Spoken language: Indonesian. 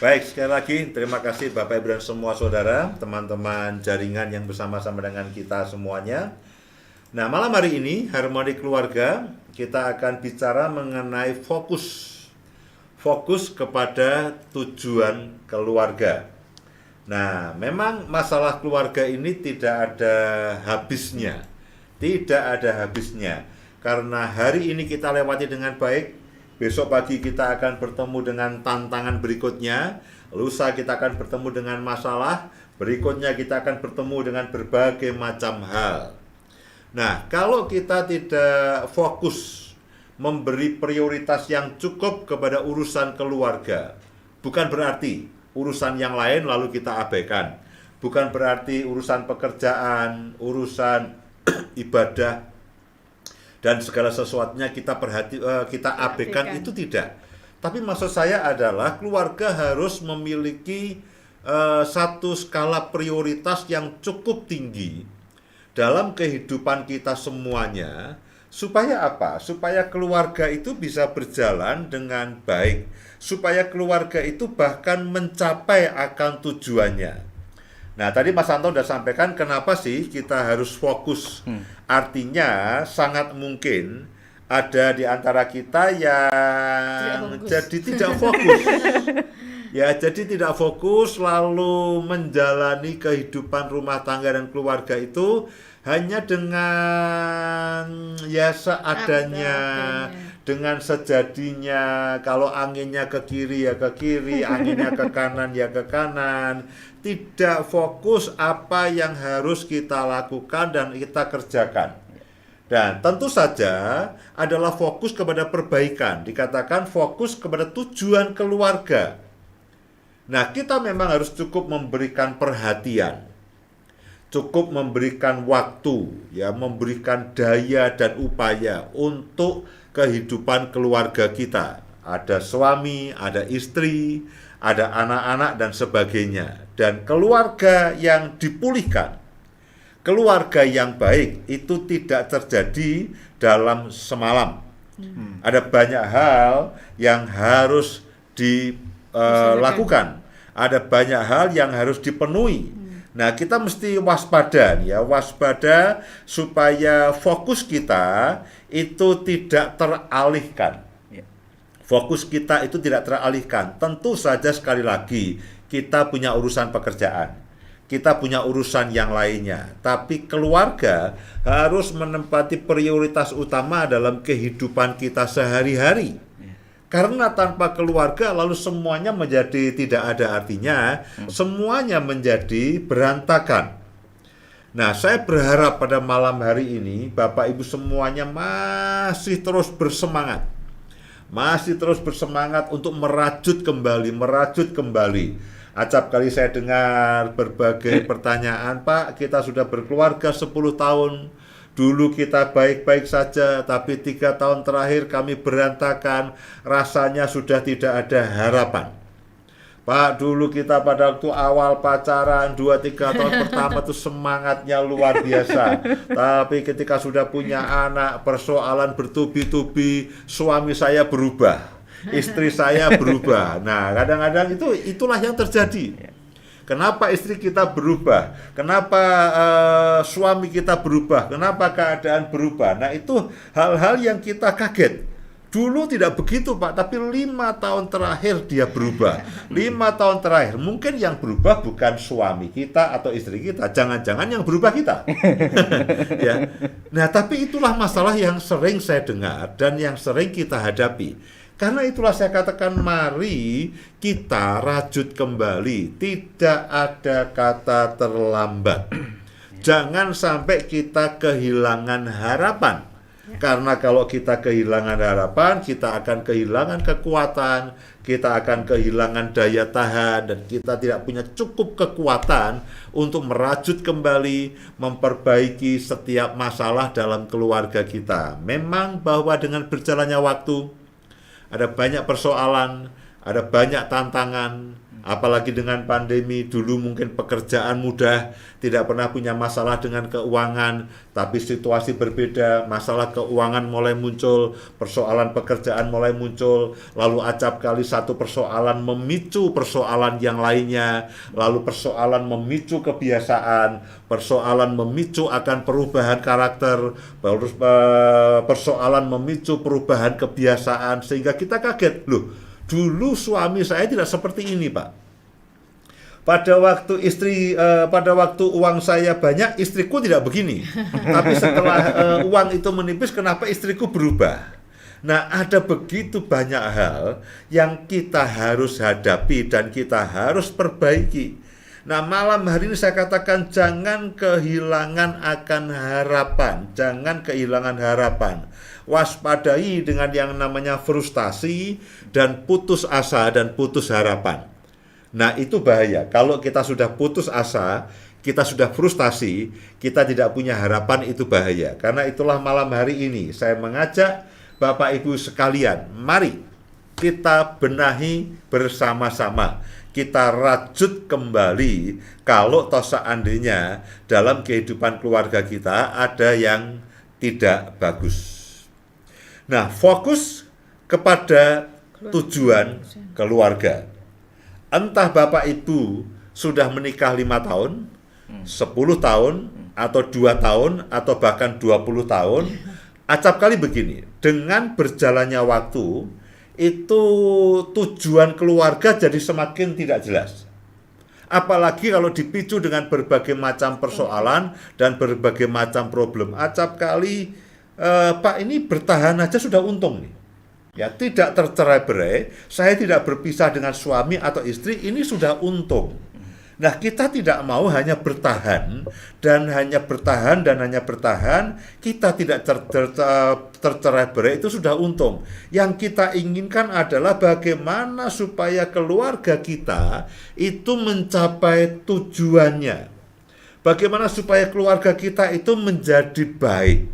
Baik, sekali lagi terima kasih Bapak Ibu dan semua saudara, teman-teman jaringan yang bersama-sama dengan kita semuanya. Nah, malam hari ini, Harmoni Keluarga, kita akan bicara mengenai fokus kepada tujuan keluarga. Nah, memang masalah keluarga ini tidak ada habisnya. Tidak ada habisnya. Karena hari ini kita lewati dengan baik, besok pagi kita akan bertemu dengan tantangan berikutnya, lusa kita akan bertemu dengan masalah, berikutnya kita akan bertemu dengan berbagai macam hal. Nah, kalau kita tidak fokus memberi prioritas yang cukup kepada urusan keluarga, bukan berarti urusan yang lain lalu kita abaikan. Bukan berarti urusan pekerjaan, urusan ibadah, dan segala sesuatunya kita abaikan, itu tidak. Tapi maksud saya adalah keluarga harus memiliki satu skala prioritas yang cukup tinggi dalam kehidupan kita semuanya. Supaya apa? Supaya keluarga itu bisa berjalan dengan baik. Supaya keluarga itu bahkan mencapai akan tujuannya. Nah, tadi Mas Anton sudah sampaikan kenapa sih kita harus fokus. Artinya sangat mungkin ada di antara kita yang jadi tidak fokus. Ya, jadi tidak fokus lalu menjalani kehidupan rumah tangga dan keluarga itu hanya dengan ya seadanya, dengan sejadinya. Kalau anginnya ke kiri ya ke kiri, anginnya ke kanan ya ke kanan. Tidak fokus apa yang harus kita lakukan dan kita kerjakan. Dan tentu saja adalah fokus kepada perbaikan. Dikatakan fokus kepada tujuan keluarga. Nah, kita memang harus cukup memberikan perhatian, cukup memberikan waktu, ya, memberikan daya dan upaya untuk kehidupan keluarga kita. Ada suami, ada istri, ada anak-anak dan sebagainya. Dan keluarga yang dipulihkan, keluarga yang baik itu tidak terjadi dalam semalam. Ada banyak hal yang harus dilakukan. Ada banyak hal yang harus dipenuhi. Nah, kita mesti waspada, ya, waspada supaya fokus kita itu tidak teralihkan. Fokus kita itu tidak teralihkan. Tentu saja sekali lagi kita punya urusan pekerjaan, kita punya urusan yang lainnya. Tapi keluarga harus menempati prioritas utama dalam kehidupan kita sehari-hari. Karena tanpa keluarga lalu semuanya menjadi tidak ada artinya, semuanya menjadi berantakan. Nah, saya berharap pada malam hari ini Bapak Ibu semuanya masih terus bersemangat. Masih terus bersemangat untuk merajut kembali. Acap kali saya dengar berbagai pertanyaan, Pak, kita sudah berkeluarga 10 tahun. Dulu kita baik-baik saja, tapi 3 tahun terakhir kami berantakan, rasanya sudah tidak ada harapan. Pak, dulu kita pada waktu awal pacaran 2-3 tahun pertama itu semangatnya luar biasa. Tapi ketika sudah punya anak, persoalan bertubi-tubi, suami saya berubah, istri saya berubah. Nah, kadang-kadang itulah yang terjadi. Kenapa istri kita berubah? Kenapa suami kita berubah? Kenapa keadaan berubah? Nah, itu hal-hal yang kita kaget. Dulu tidak begitu, Pak, tapi 5 tahun terakhir dia berubah. 5 tahun terakhir, mungkin yang berubah bukan suami kita atau istri kita, jangan-jangan yang berubah kita. Ya. Nah, tapi itulah masalah yang sering saya dengar dan yang sering kita hadapi. Karena itulah saya katakan mari kita rajut kembali, tidak ada kata terlambat. Jangan sampai kita kehilangan harapan. Karena kalau kita kehilangan harapan, kita akan kehilangan kekuatan, kita akan kehilangan daya tahan, dan kita tidak punya cukup kekuatan untuk merajut kembali, memperbaiki setiap masalah dalam keluarga kita. Memang bahwa dengan berjalannya waktu, ada banyak persoalan, ada banyak tantangan, apalagi dengan pandemi. Dulu mungkin pekerjaan mudah, tidak pernah punya masalah dengan keuangan, tapi situasi berbeda, masalah keuangan mulai muncul, persoalan pekerjaan mulai muncul, lalu acap kali satu persoalan memicu persoalan yang lainnya, lalu persoalan memicu kebiasaan, persoalan memicu akan perubahan karakter, persoalan memicu perubahan kebiasaan, sehingga kita kaget, loh, dulu suami saya tidak seperti ini, Pak. Pada waktu uang saya banyak, istriku tidak begini. Tapi setelah uang itu menipis, kenapa istriku berubah? Nah, ada begitu banyak hal yang kita harus hadapi dan kita harus perbaiki. Nah, malam hari ini saya katakan jangan kehilangan akan harapan, jangan kehilangan harapan. Waspadai dengan yang namanya frustasi dan putus asa dan putus harapan. Nah, itu bahaya. Kalau kita sudah putus asa, kita sudah frustasi, kita tidak punya harapan, itu bahaya. Karena itulah malam hari ini saya mengajak Bapak Ibu sekalian, mari kita benahi bersama-sama. Kita rajut kembali kalau toh seandainya dalam kehidupan keluarga kita ada yang tidak bagus. Nah, fokus kepada tujuan keluarga. Entah Bapak Ibu sudah menikah 5 tahun, 10 tahun, atau 2 tahun, atau bahkan 20 tahun, acap kali begini, dengan berjalannya waktu, itu tujuan keluarga jadi semakin tidak jelas. Apalagi kalau dipicu dengan berbagai macam persoalan dan berbagai macam problem. Acap kali, Pak, ini bertahan aja sudah untung nih. Ya, tidak tercerai-berai, saya tidak berpisah dengan suami atau istri, ini sudah untung. Nah, kita tidak mau hanya bertahan dan hanya bertahan, kita tidak tercerai-berai, itu sudah untung. Yang kita inginkan adalah bagaimana supaya keluarga kita itu mencapai tujuannya. Bagaimana supaya keluarga kita itu menjadi baik.